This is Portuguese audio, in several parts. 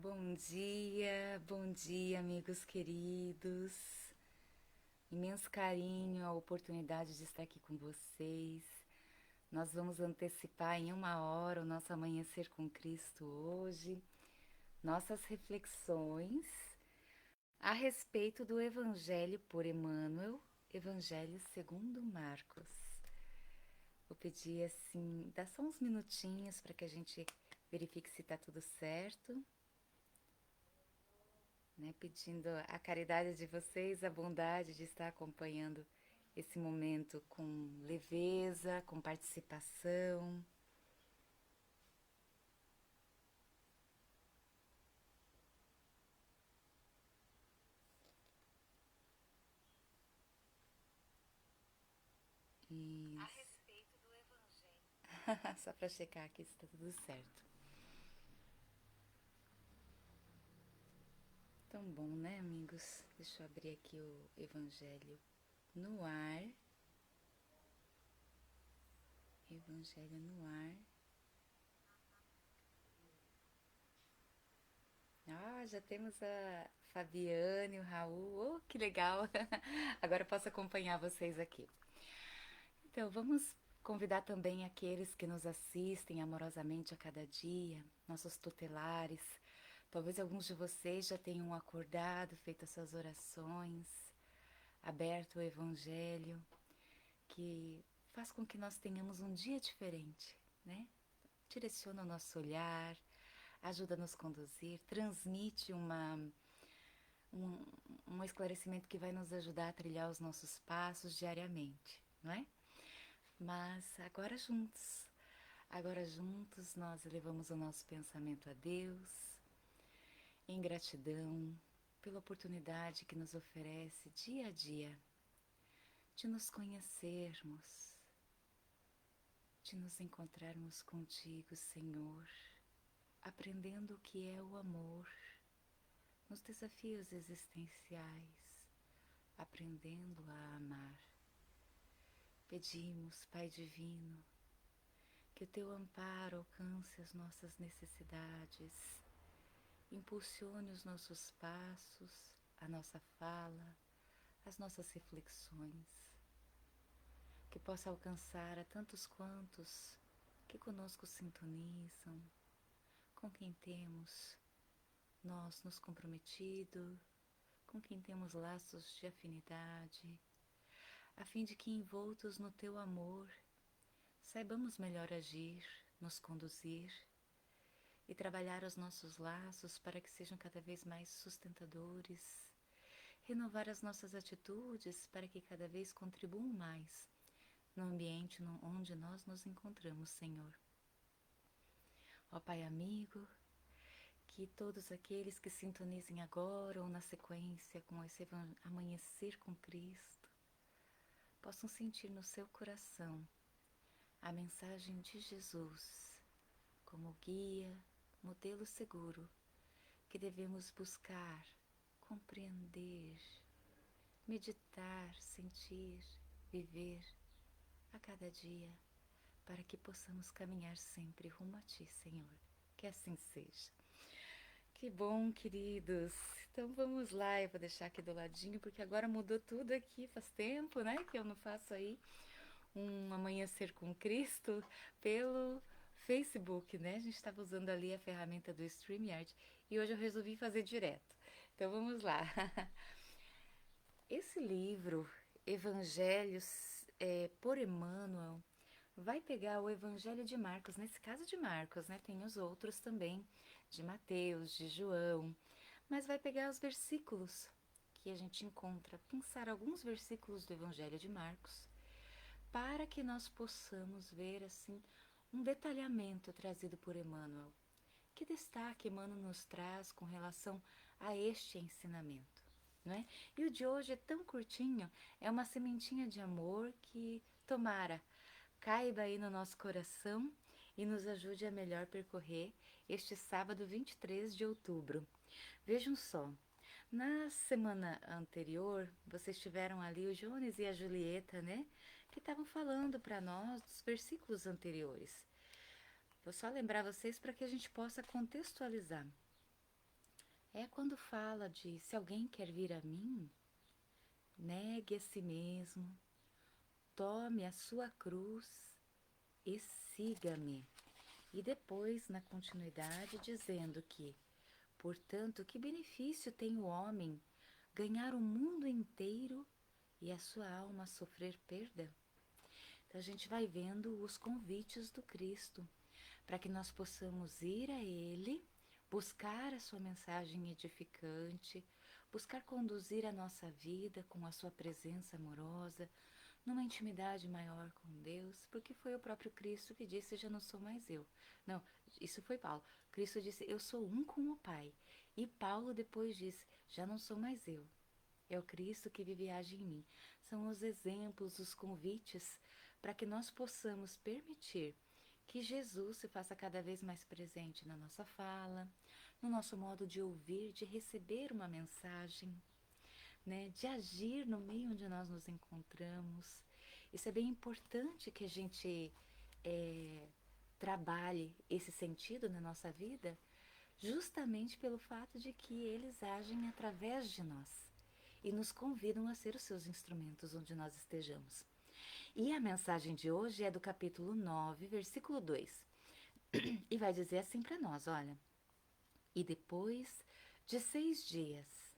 Bom dia, amigos queridos. Imenso carinho a oportunidade de estar aqui com vocês. Nós vamos antecipar em 1 hora o nosso amanhecer com Cristo hoje, nossas reflexões a respeito do Evangelho por Emmanuel, Evangelho segundo Marcos. Vou pedir assim, dá só uns minutinhos para que a gente verifique se está tudo certo. Pedindo a caridade de vocês, a bondade de estar acompanhando esse momento com leveza, com participação. Isso. A respeito do Evangelho. Só para checar aqui se está tudo certo. Tão bom, né, amigos? Deixa eu abrir aqui o Evangelho no ar. Evangelho no ar. Já temos a Fabiane, o Raul. Oh, que legal! Agora eu posso acompanhar vocês aqui. Então, vamos convidar também aqueles que nos assistem amorosamente a cada dia, nossos tutelares. Talvez alguns de vocês já tenham acordado, feito as suas orações, aberto o Evangelho, que faz com que nós tenhamos um dia diferente, né? Direciona o nosso olhar, ajuda a nos conduzir, transmite um esclarecimento que vai nos ajudar a trilhar os nossos passos diariamente, não é? Mas agora juntos nós elevamos o nosso pensamento a Deus, em gratidão pela oportunidade que nos oferece dia a dia de nos conhecermos, de nos encontrarmos contigo, Senhor, aprendendo o que é o amor, nos desafios existenciais, aprendendo a amar. Pedimos, Pai Divino, que o Teu amparo alcance as nossas necessidades, impulsione os nossos passos, a nossa fala, as nossas reflexões, que possa alcançar a tantos quantos que conosco sintonizam, com quem temos nós nos comprometido, com quem temos laços de afinidade, a fim de que envoltos no Teu amor, saibamos melhor agir, nos conduzir e trabalhar os nossos laços para que sejam cada vez mais sustentadores, renovar as nossas atitudes para que cada vez contribuam mais no ambiente onde nós nos encontramos, Senhor. Ó Pai amigo, que todos aqueles que sintonizem agora ou na sequência com esse amanhecer com Cristo possam sentir no seu coração a mensagem de Jesus como guia, modelo seguro que devemos buscar, compreender, meditar, sentir, viver a cada dia, para que possamos caminhar sempre rumo a Ti, Senhor. Que assim seja. Que bom, queridos. Então vamos lá, eu vou deixar aqui do ladinho, porque agora mudou tudo aqui, faz tempo, né, que eu não faço aí um amanhecer com Cristo pelo Facebook, né? A gente estava usando ali a ferramenta do StreamYard e hoje eu resolvi fazer direto. Então vamos lá. Esse livro, Evangelhos por Emmanuel, vai pegar o Evangelho de Marcos, nesse caso de Marcos, né? Tem os outros também, de Mateus, de João, mas vai pegar os versículos que a gente encontra, pensar alguns versículos do Evangelho de Marcos, para que nós possamos ver assim um detalhamento trazido por Emmanuel. Que destaque Emmanuel nos traz com relação a este ensinamento, não é? E o de hoje é tão curtinho, é uma sementinha de amor que, tomara, caiba aí no nosso coração e nos ajude a melhor percorrer este sábado 23 de outubro. Vejam só, na semana anterior, vocês tiveram ali o Jones e a Julieta, né? Que estavam falando para nós dos versículos anteriores. Vou só lembrar vocês para que a gente possa contextualizar. É quando fala de se alguém quer vir a mim, negue a si mesmo, tome a sua cruz e siga-me. E depois, na continuidade, dizendo que, portanto, que benefício tem o homem ganhar o mundo inteiro e a sua alma sofrer perda? Então a gente vai vendo os convites do Cristo para que nós possamos ir a Ele, buscar a sua mensagem edificante, buscar conduzir a nossa vida com a sua presença amorosa, numa intimidade maior com Deus, porque foi o próprio Cristo que disse: já não sou mais eu. Não, isso foi Paulo. Cristo disse: eu sou um com o Pai. E Paulo depois disse: já não sou mais eu. É o Cristo que vive e age em mim. São os exemplos, os convites para que nós possamos permitir que Jesus se faça cada vez mais presente na nossa fala, no nosso modo de ouvir, de receber uma mensagem, né, de agir no meio onde nós nos encontramos. Isso é bem importante que a gente trabalhe esse sentido na nossa vida, justamente pelo fato de que eles agem através de nós e nos convidam a ser os seus instrumentos onde nós estejamos. E a mensagem de hoje é do capítulo 9, versículo 2. E vai dizer assim para nós, olha: e depois de 6 dias,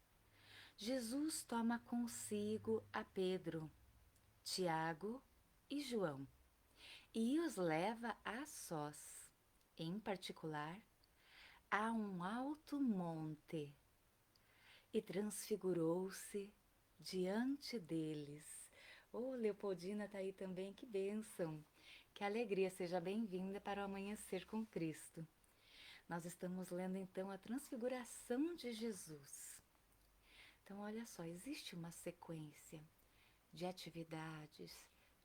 Jesus toma consigo a Pedro, Tiago e João e os leva a sós, em particular, a um alto monte, e transfigurou-se diante deles. Ô, Leopoldina tá aí também, que bênção! Que alegria, seja bem-vinda para o Amanhecer com Cristo. Nós estamos lendo então a transfiguração de Jesus. Então, olha só, existe uma sequência de atividades,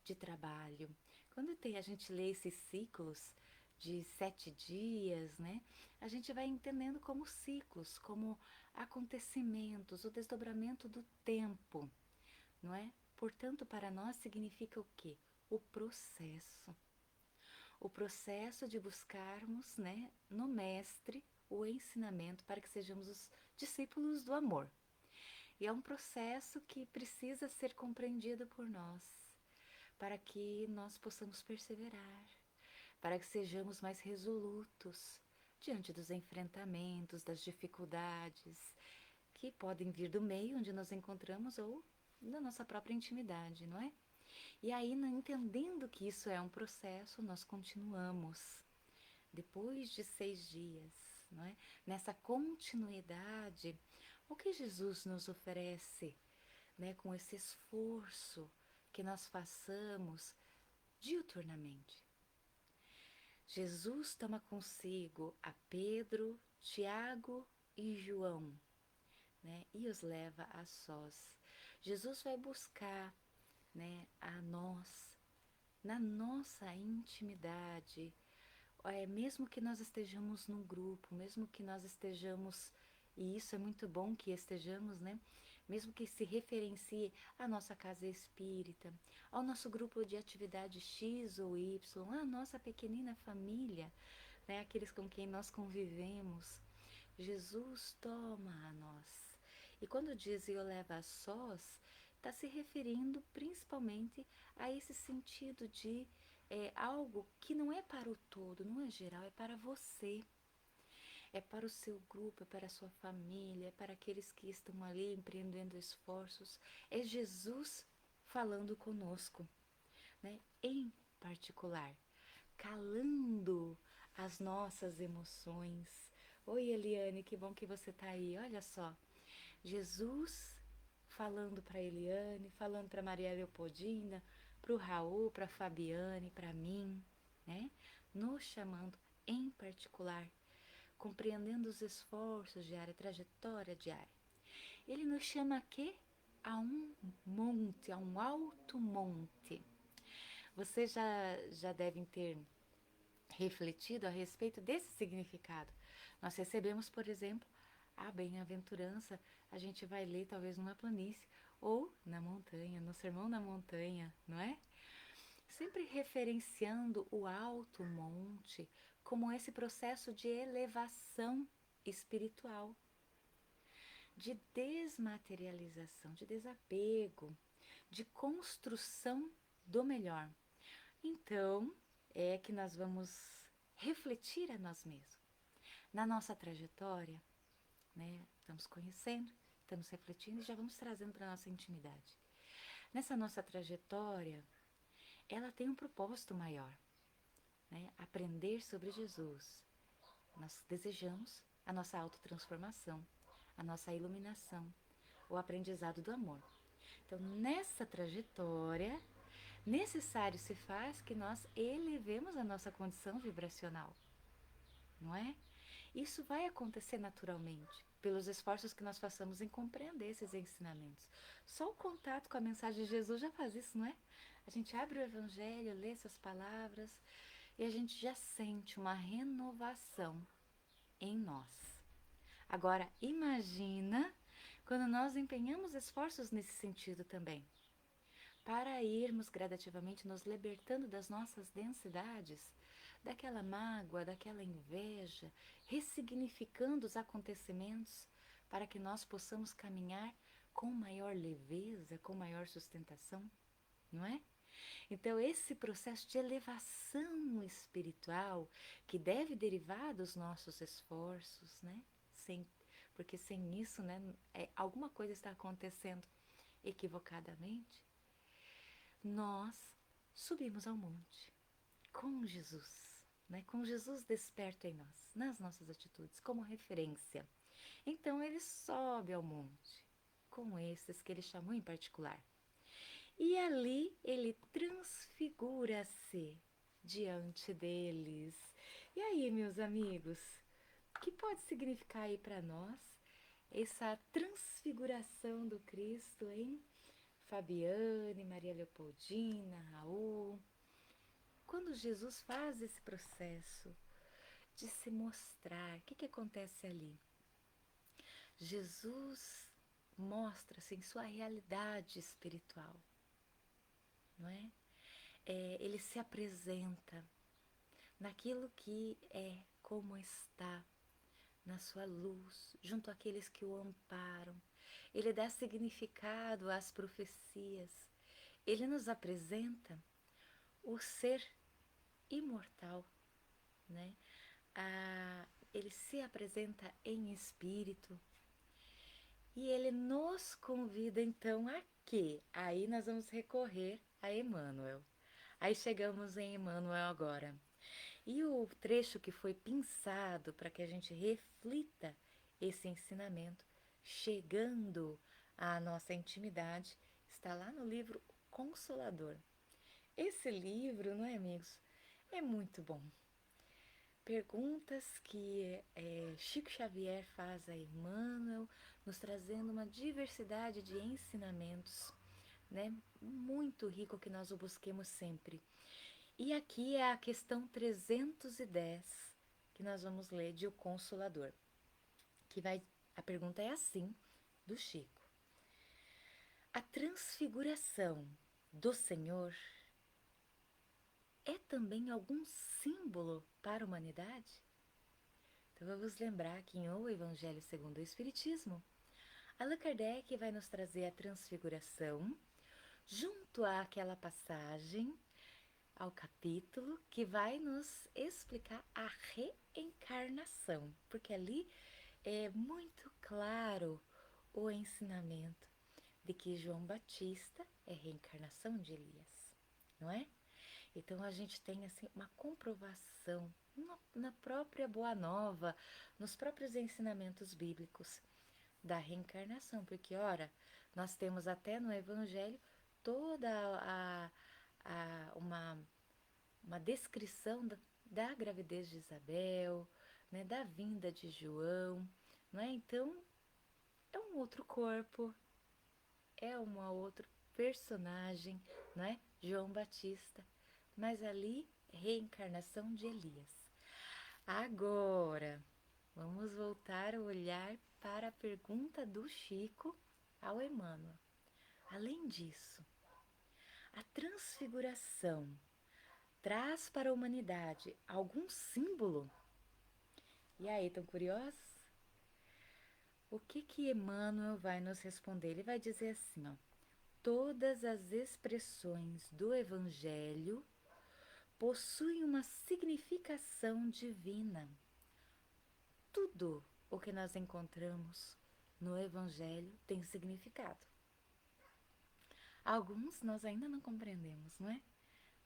de trabalho. Quando a gente lê esses ciclos de 7 dias, né? A gente vai entendendo como ciclos, como acontecimentos, o desdobramento do tempo, não é? Portanto, para nós significa o quê? O processo. O processo de buscarmos, né, no Mestre o ensinamento para que sejamos os discípulos do amor. E é um processo que precisa ser compreendido por nós, para que nós possamos perseverar, para que sejamos mais resolutos diante dos enfrentamentos, das dificuldades que podem vir do meio onde nos encontramos ou da nossa própria intimidade, não é? E aí, entendendo que isso é um processo, nós continuamos. Depois de 6 dias, não é? Nessa continuidade, o que Jesus nos oferece, né, com esse esforço que nós façamos diuturnamente? Jesus toma consigo a Pedro, Tiago e João, né, e os leva a sós. Jesus vai buscar, né, a nós, na nossa intimidade, mesmo que nós estejamos num grupo, mesmo que nós estejamos, e isso é muito bom que estejamos, né? Mesmo que se referencie à nossa casa espírita, ao nosso grupo de atividade X ou Y, à nossa pequenina família, né? Aqueles com quem nós convivemos, Jesus toma a nós. E quando diz eu levo a sós, está se referindo principalmente a esse sentido de algo que não é para o todo, não é geral, é para você. É para o seu grupo, é para a sua família, é para aqueles que estão ali empreendendo esforços. É Jesus falando conosco, né? Em particular, calando as nossas emoções. Oi, Eliane, que bom que você está aí. Olha só, Jesus falando para Eliane, falando para Maria Leopoldina, para o Raul, para a Fabiane, para mim, né? Nos chamando em particular, compreendendo os esforços diários, a trajetória diária. Ele nos chama a quê? A um monte, a um alto monte. Vocês já devem ter refletido a respeito desse significado. Nós recebemos, por exemplo, a bem-aventurança, a gente vai ler talvez numa planície ou na montanha, no Sermão da Montanha, não é? Sempre referenciando o alto monte como esse processo de elevação espiritual. de desmaterialização, de desapego, de construção do melhor. Então, é que nós vamos refletir a nós mesmos. Na nossa trajetória, né, estamos conhecendo, estamos refletindo e já vamos trazendo para a nossa intimidade. Nessa nossa trajetória, ela tem um propósito maior, né? Aprender sobre Jesus. Nós desejamos a nossa autotransformação, a nossa iluminação, o aprendizado do amor. Então, nessa trajetória, necessário se faz que nós elevemos a nossa condição vibracional, não é? Isso vai acontecer naturalmente, pelos esforços que nós façamos em compreender esses ensinamentos. Só o contato com a mensagem de Jesus já faz isso, não é? A gente abre o Evangelho, lê essas palavras e a gente já sente uma renovação em nós. Agora, imagina quando nós empenhamos esforços nesse sentido também, para irmos gradativamente nos libertando das nossas densidades, daquela mágoa, daquela inveja, ressignificando os acontecimentos para que nós possamos caminhar com maior leveza, com maior sustentação, não é? Então, esse processo de elevação espiritual, que deve derivar dos nossos esforços, né? Porque sem isso, né, alguma coisa está acontecendo equivocadamente, nós subimos ao monte com Jesus, né? Com Jesus desperto em nós, nas nossas atitudes, como referência. Então ele sobe ao monte, com esses que ele chamou em particular. E ali ele transfigura-se diante deles. E aí, meus amigos, o que pode significar aí para nós essa transfiguração do Cristo em Fabiane, Maria Leopoldina, Raul? Quando Jesus faz esse processo de se mostrar, o que acontece ali? Jesus mostra-se em sua realidade espiritual, não é? Ele se apresenta naquilo que é, como está, na sua luz, junto àqueles que o amparam. Ele dá significado às profecias. Ele nos apresenta o ser imortal, né? Ele se apresenta em espírito e ele nos convida então a quê? Aí nós vamos recorrer a Emmanuel. Aí chegamos em Emmanuel agora. E o trecho que foi pensado para que a gente reflita esse ensinamento, chegando à nossa intimidade, está lá no livro Consolador. Esse livro, não é, amigos? É muito bom. Perguntas que Chico Xavier faz a Emmanuel, nos trazendo uma diversidade de ensinamentos, né? Muito rico que nós o busquemos sempre. E aqui é a questão 310 que nós vamos ler de O Consolador. A pergunta é assim, do Chico. A transfiguração do Senhor é também algum símbolo para a humanidade? Então vamos lembrar que em O Evangelho segundo o Espiritismo, Allan Kardec vai nos trazer a transfiguração junto àquela passagem, ao capítulo que vai nos explicar a reencarnação, porque ali é muito claro o ensinamento de que João Batista é reencarnação de Elias, não é? Então a gente tem assim uma comprovação na própria Boa Nova, nos próprios ensinamentos bíblicos da reencarnação, porque ora, nós temos até no Evangelho toda uma descrição da gravidez de Isabel, né, da vinda de João, não é? Então é um outro corpo, é uma outra personagem, não é? João Batista, mas ali reencarnação de Elias. Agora, vamos voltar a olhar para a pergunta do Chico ao Emmanuel. Além disso, a transfiguração traz para a humanidade algum símbolo? E aí, tão curiosos? o que Emmanuel vai nos responder? Ele vai dizer assim, ó, todas as expressões do Evangelho possuem uma significação divina. Tudo o que nós encontramos no Evangelho tem significado. Alguns nós ainda não compreendemos, não é?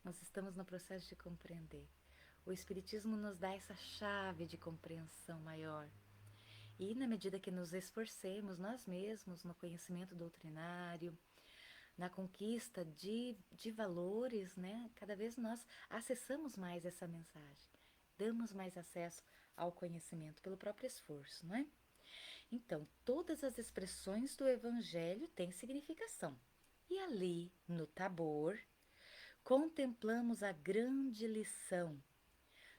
Nós estamos no processo de compreender. O Espiritismo nos dá essa chave de compreensão maior. E na medida que nos esforcemos nós mesmos no conhecimento doutrinário, na conquista de valores, né? Cada vez nós acessamos mais essa mensagem, damos mais acesso ao conhecimento pelo próprio esforço, não é? Então, todas as expressões do Evangelho têm significação. E ali, no Tabor, contemplamos a grande lição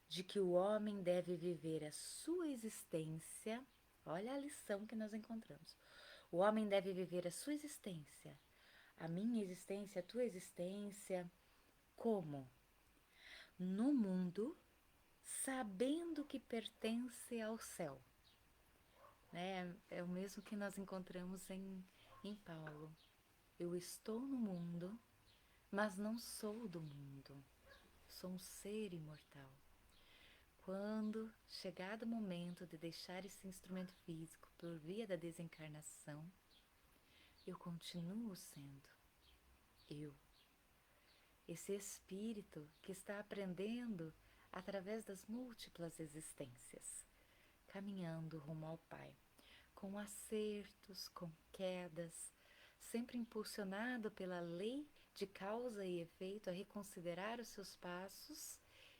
de que o homem deve viver a sua existência. Olha a lição que nós encontramos. O homem deve viver a sua existência, a minha existência, a tua existência, como? No mundo, sabendo que pertence ao céu. Né? É o mesmo que nós encontramos em Paulo. Eu estou no mundo, mas não sou do mundo. Sou um ser imortal. Quando, chegado o momento de deixar esse instrumento físico por via da desencarnação, eu continuo sendo eu. Esse espírito que está aprendendo através das múltiplas existências, caminhando rumo ao Pai, com acertos, com quedas, sempre impulsionado pela lei de causa e efeito a reconsiderar os seus passos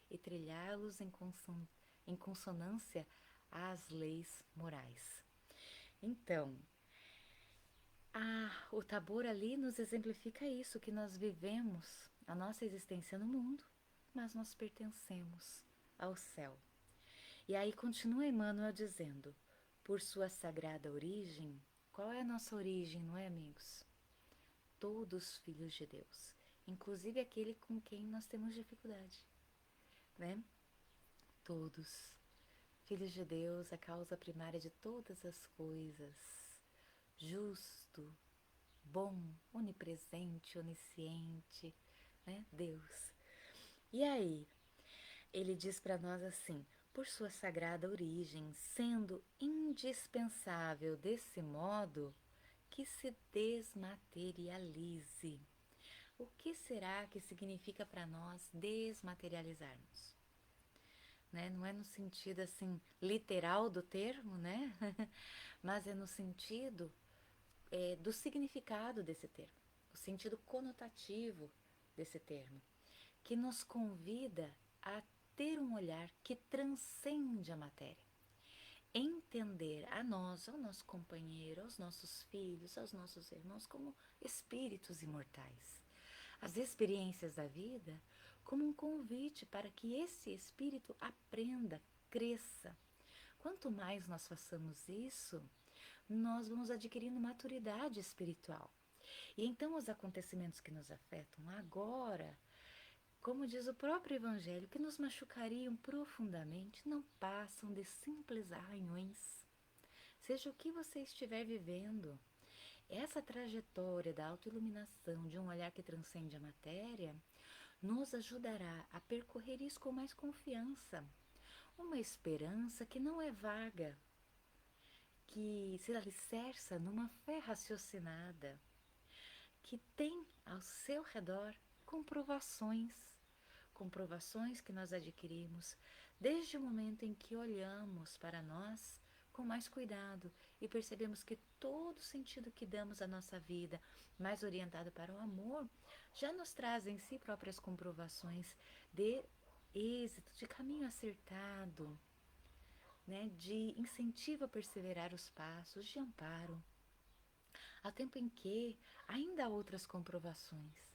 e trilhá-los em consonância às leis morais. Então, o Tabor ali nos exemplifica isso, que nós vivemos a nossa existência no mundo, mas nós pertencemos ao céu. E aí continua Emmanuel dizendo, por sua sagrada origem, qual é a nossa origem, não é, amigos? Todos filhos de Deus, inclusive aquele com quem nós temos dificuldade, né? Todos filhos de Deus, a causa primária de todas as coisas, justo, bom, onipresente, onisciente, né? Deus. E aí, ele diz para nós assim, por sua sagrada origem, sendo indispensável desse modo que se desmaterialize. O que será que significa para nós desmaterializarmos? Né? Não é no sentido assim literal do termo, né? Mas é no sentido do significado desse termo, o sentido conotativo desse termo, que nos convida a ter um olhar que transcende a matéria, entender a nós, ao nosso companheiro, aos nossos filhos, aos nossos irmãos como espíritos imortais, as experiências da vida como um convite para que esse espírito aprenda, cresça. Quanto mais nós façamos isso, nós vamos adquirindo maturidade espiritual. E então os acontecimentos que nos afetam agora, como diz o próprio Evangelho, que nos machucariam profundamente, não passam de simples arranhões. Seja o que você estiver vivendo, essa trajetória da autoiluminação, de um olhar que transcende a matéria, nos ajudará a percorrer isso com mais confiança. Uma esperança que não é vaga, que se alicerça numa fé raciocinada, que tem ao seu redor comprovações que nós adquirimos desde o momento em que olhamos para nós com mais cuidado e percebemos que todo sentido que damos à nossa vida, mais orientado para o amor, já nos traz em si próprias comprovações de êxito, de caminho acertado, né, de incentivo a perseverar os passos, de amparo. Há tempo em que ainda há outras comprovações.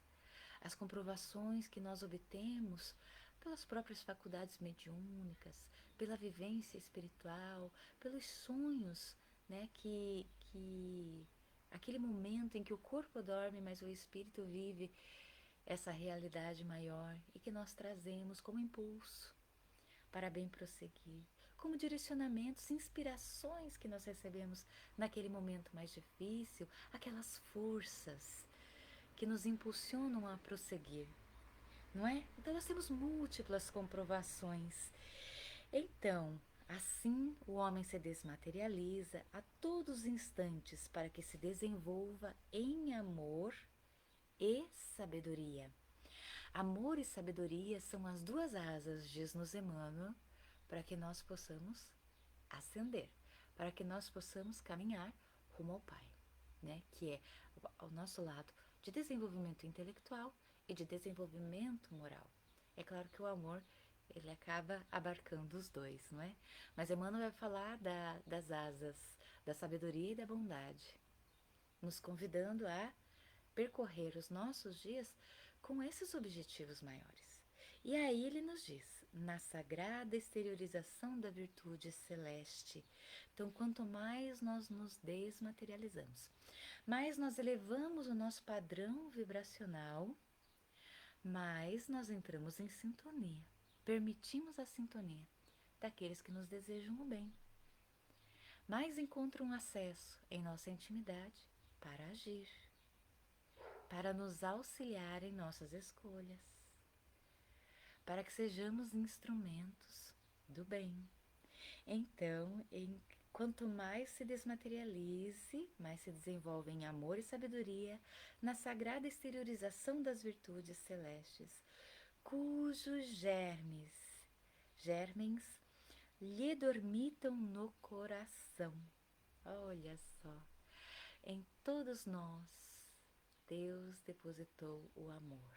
As comprovações que nós obtemos pelas próprias faculdades mediúnicas, pela vivência espiritual, pelos sonhos, né, que aquele momento em que o corpo dorme, mas o espírito vive essa realidade maior e que nós trazemos como impulso para bem prosseguir, como direcionamentos, inspirações que nós recebemos naquele momento mais difícil, aquelas forças que nos impulsionam a prosseguir, não é? Então nós temos múltiplas comprovações. Então, assim o homem se desmaterializa a todos os instantes para que se desenvolva em amor e sabedoria. Amor e sabedoria são as duas asas, diz-nos Emmanuel, para que nós possamos ascender, para que nós possamos caminhar rumo ao Pai, né? Que é o nosso lado de desenvolvimento intelectual e de desenvolvimento moral. É claro que o amor, ele acaba abarcando os dois, não é? Mas Emmanuel vai falar das asas, da sabedoria e da bondade, nos convidando a percorrer os nossos dias com esses objetivos maiores. E aí ele nos diz, na sagrada exteriorização da virtude celeste. Então, quanto mais nós nos desmaterializamos, mais nós elevamos o nosso padrão vibracional, mais nós entramos em sintonia, permitimos a sintonia daqueles que nos desejam o bem. Mais encontram acesso em nossa intimidade para agir, para nos auxiliar em nossas escolhas, para que sejamos instrumentos do bem. Então, quanto mais se desmaterialize, mais se desenvolve em amor e sabedoria na sagrada exteriorização das virtudes celestes, cujos germens lhe dormitam no coração. Olha só, em todos nós, Deus depositou o amor.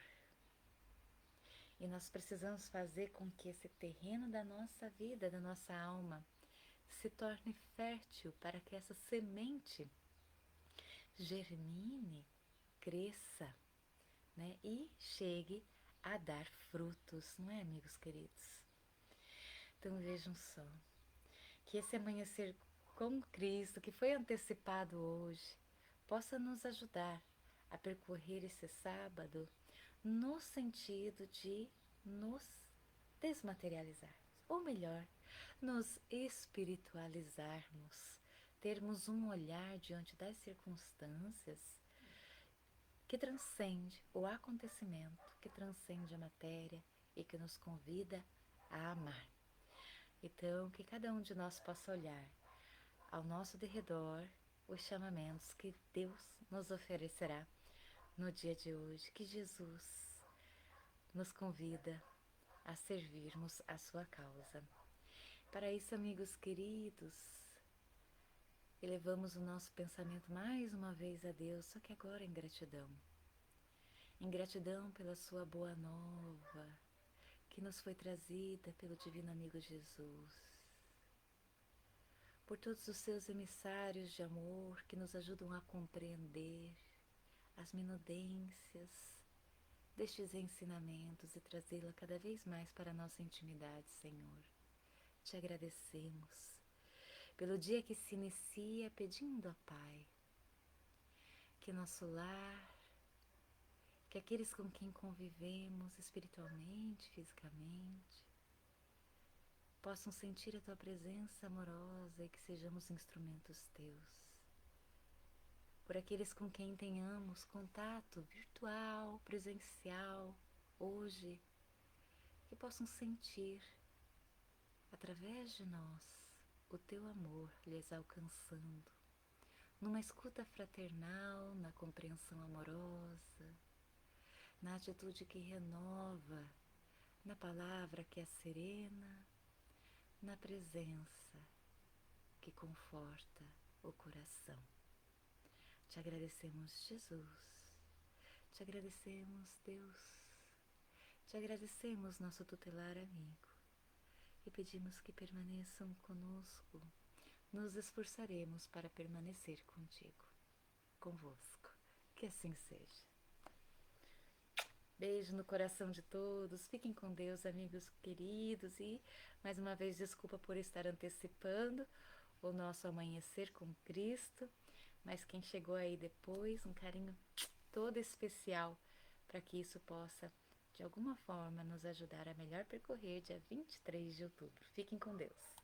E nós precisamos fazer com que esse terreno da nossa vida, da nossa alma, se torne fértil para que essa semente germine, cresça, né? E chegue a dar frutos, não é, amigos queridos? Então vejam só, que esse amanhecer com Cristo, que foi antecipado hoje, possa nos ajudar a percorrer esse sábado no sentido de nos desmaterializarmos, ou melhor, nos espiritualizarmos, termos um olhar diante das circunstâncias que transcende o acontecimento, que transcende a matéria e que nos convida a amar. Então, que cada um de nós possa olhar ao nosso derredor os chamamentos que Deus nos oferecerá no dia de hoje, que Jesus nos convida a servirmos a sua causa. Para isso, amigos queridos, elevamos o nosso pensamento mais uma vez a Deus, só que agora em gratidão. Em gratidão pela sua boa nova, que nos foi trazida pelo divino amigo Jesus. Por todos os seus emissários de amor que nos ajudam a compreender as minudências destes ensinamentos e trazê-la cada vez mais para a nossa intimidade, Senhor. Te agradecemos pelo dia que se inicia pedindo a Pai que nosso lar, que aqueles com quem convivemos espiritualmente, fisicamente, possam sentir a Tua presença amorosa e que sejamos instrumentos Teus. Por aqueles com quem tenhamos contato virtual, presencial, hoje, que possam sentir, através de nós, o Teu amor lhes alcançando, numa escuta fraternal, na compreensão amorosa, na atitude que renova, na palavra que é serena, na presença que conforta o coração. Te agradecemos, Jesus. Te agradecemos, Deus. Te agradecemos, nosso tutelar amigo. E pedimos que permaneçam conosco. Nos esforçaremos para permanecer contigo, convosco. Que assim seja. Beijo no coração de todos. Fiquem com Deus, amigos queridos. E, mais uma vez, desculpa por estar antecipando o nosso amanhecer com Cristo. Mas quem chegou aí depois, um carinho todo especial para que isso possa, de alguma forma, nos ajudar a melhor percorrer dia 23 de outubro. Fiquem com Deus.